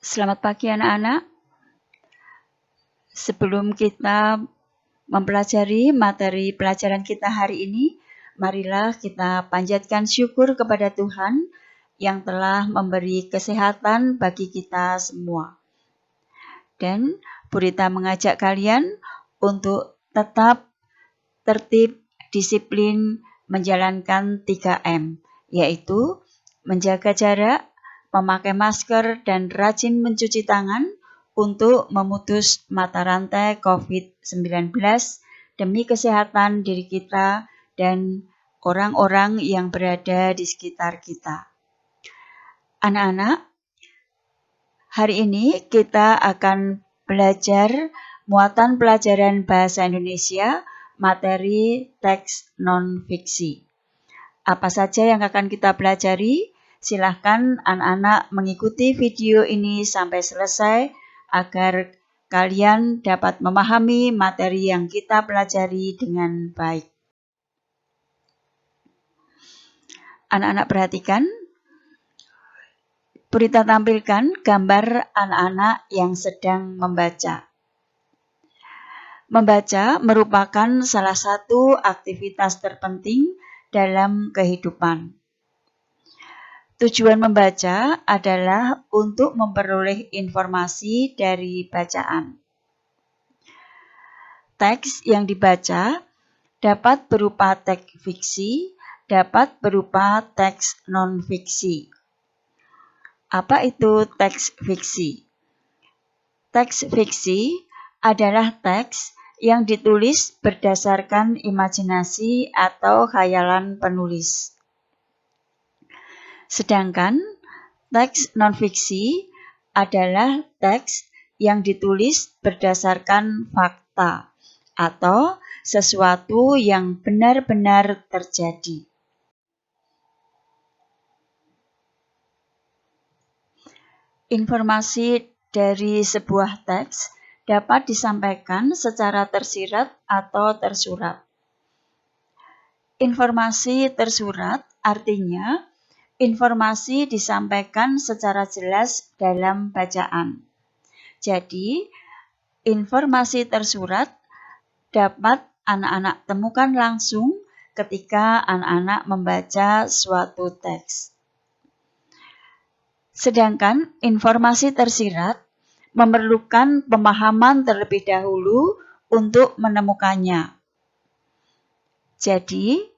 Selamat pagi anak-anak. Sebelum kita mempelajari materi pelajaran kita hari ini, marilah kita panjatkan syukur kepada Tuhan yang telah memberi kesehatan bagi kita semua. Dan Bu Rita mengajak kalian untuk tetap tertib, disiplin, menjalankan 3M, yaitu menjaga jarak, memakai masker, dan rajin mencuci tangan untuk memutus mata rantai COVID-19 demi kesehatan diri kita dan orang-orang yang berada di sekitar kita. Anak-anak, hari ini kita akan belajar muatan pelajaran bahasa Indonesia materi teks non-fiksi. Apa saja yang akan kita pelajari? Silahkan anak-anak mengikuti video ini sampai selesai agar kalian dapat memahami materi yang kita pelajari dengan baik. Anak-anak perhatikan, Bu Rita tampilkan gambar anak-anak yang sedang membaca. Membaca merupakan salah satu aktivitas terpenting dalam kehidupan. Tujuan membaca adalah untuk memperoleh informasi dari bacaan. Teks yang dibaca dapat berupa teks fiksi, dapat berupa teks non-fiksi. Apa itu teks fiksi? Teks fiksi adalah teks yang ditulis berdasarkan imajinasi atau khayalan penulis. Sedangkan teks non-fiksi adalah teks yang ditulis berdasarkan fakta atau sesuatu yang benar-benar terjadi. Informasi dari sebuah teks dapat disampaikan secara tersirat atau tersurat. Informasi tersurat artinya informasi disampaikan secara jelas dalam bacaan. Jadi, informasi tersurat dapat anak-anak temukan langsung ketika anak-anak membaca suatu teks. Sedangkan informasi tersirat memerlukan pemahaman terlebih dahulu untuk menemukannya. Jadi,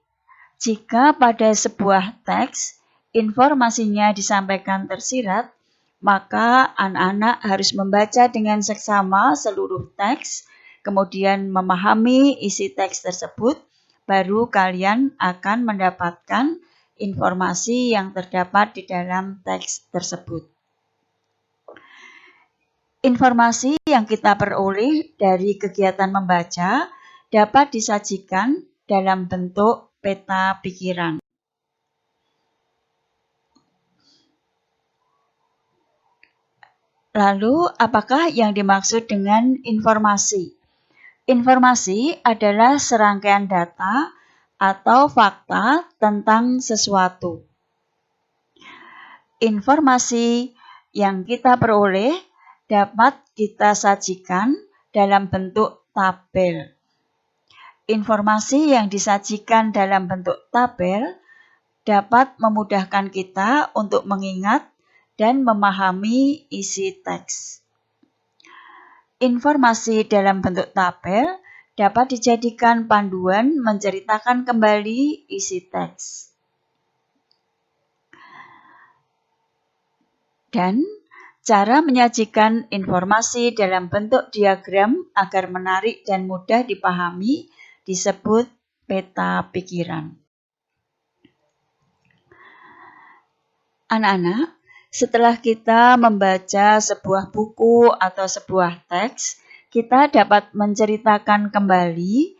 jika pada sebuah teks informasinya disampaikan tersirat, maka anak-anak harus membaca dengan seksama seluruh teks, kemudian memahami isi teks tersebut, baru kalian akan mendapatkan informasi yang terdapat di dalam teks tersebut. Informasi yang kita peroleh dari kegiatan membaca dapat disajikan dalam bentuk peta pikiran. Lalu, apakah yang dimaksud dengan informasi? Informasi adalah serangkaian data atau fakta tentang sesuatu. Informasi yang kita peroleh dapat kita sajikan dalam bentuk tabel. Informasi yang disajikan dalam bentuk tabel dapat memudahkan kita untuk mengingat dan memahami isi teks. Informasi dalam bentuk tabel dapat dijadikan panduan menceritakan kembali isi teks. Dan cara menyajikan informasi dalam bentuk diagram agar menarik dan mudah dipahami disebut peta pikiran. Anak-anak, setelah kita membaca sebuah buku atau sebuah teks, kita dapat menceritakan kembali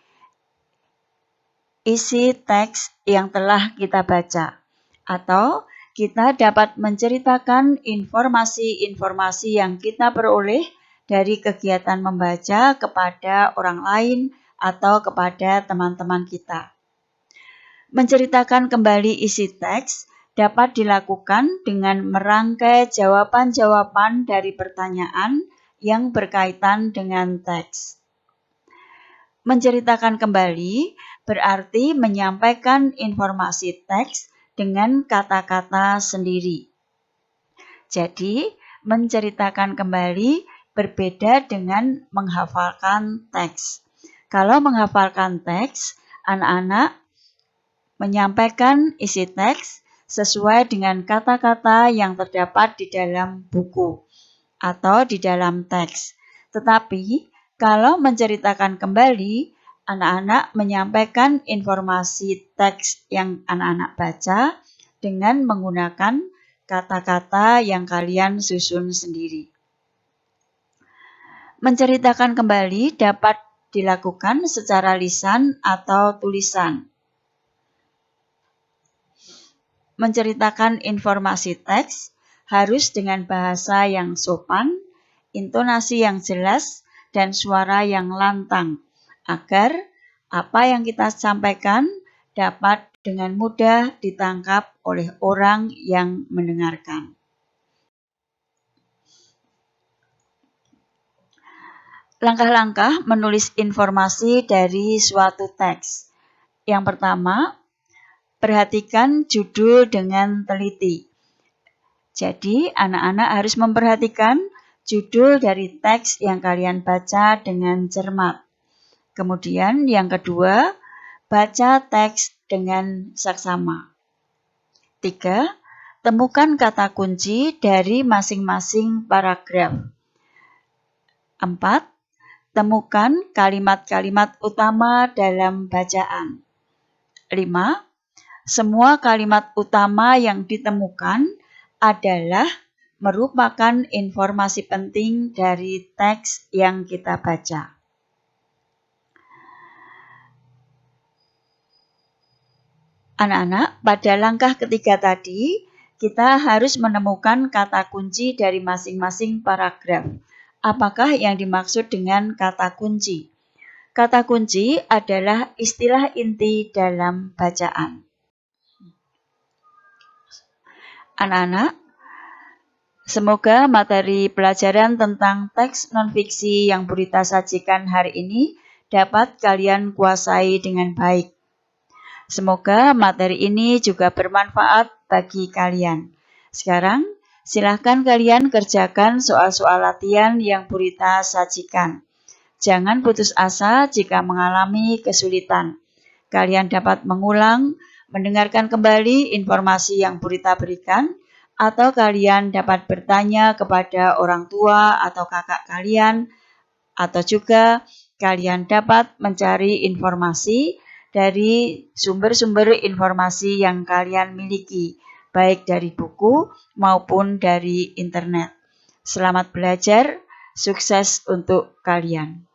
isi teks yang telah kita baca, atau kita dapat menceritakan informasi-informasi yang kita peroleh dari kegiatan membaca kepada orang lain atau kepada teman-teman kita. Menceritakan kembali isi teks dapat dilakukan dengan merangkai jawaban-jawaban dari pertanyaan yang berkaitan dengan teks. Menceritakan kembali berarti menyampaikan informasi teks dengan kata-kata sendiri. Jadi, menceritakan kembali berbeda dengan menghafalkan teks. Kalau menghafalkan teks, anak-anak menyampaikan isi teks sesuai dengan kata-kata yang terdapat di dalam buku atau di dalam teks. Tetapi, kalau menceritakan kembali, anak-anak menyampaikan informasi teks yang anak-anak baca dengan menggunakan kata-kata yang kalian susun sendiri. Menceritakan kembali dapat dilakukan secara lisan atau tulisan. Menceritakan informasi teks harus dengan bahasa yang sopan, intonasi yang jelas, dan suara yang lantang, agar apa yang kita sampaikan dapat dengan mudah ditangkap oleh orang yang mendengarkan. Langkah-langkah menulis informasi dari suatu teks. Yang pertama, perhatikan judul dengan teliti. Jadi, anak-anak harus memperhatikan judul dari teks yang kalian baca dengan cermat. Kemudian, yang kedua, baca teks dengan saksama. 3. Temukan kata kunci dari masing-masing paragraf. 4. Temukan kalimat-kalimat utama dalam bacaan. 5. Semua kalimat utama yang ditemukan adalah merupakan informasi penting dari teks yang kita baca. Anak-anak, pada langkah ketiga tadi, kita harus menemukan kata kunci dari masing-masing paragraf. Apakah yang dimaksud dengan kata kunci? Kata kunci adalah istilah inti dalam bacaan. Anak-anak, semoga materi pelajaran tentang teks non-fiksi yang Bu Rita sajikan hari ini dapat kalian kuasai dengan baik. Semoga materi ini juga bermanfaat bagi kalian. Sekarang, silahkan kalian kerjakan soal-soal latihan yang Bu Rita sajikan. Jangan putus asa jika mengalami kesulitan. Kalian dapat mengulang, mendengarkan kembali informasi yang Bu Rita berikan, atau kalian dapat bertanya kepada orang tua atau kakak kalian, atau juga kalian dapat mencari informasi dari sumber-sumber informasi yang kalian miliki, baik dari buku maupun dari internet. Selamat belajar, sukses untuk kalian.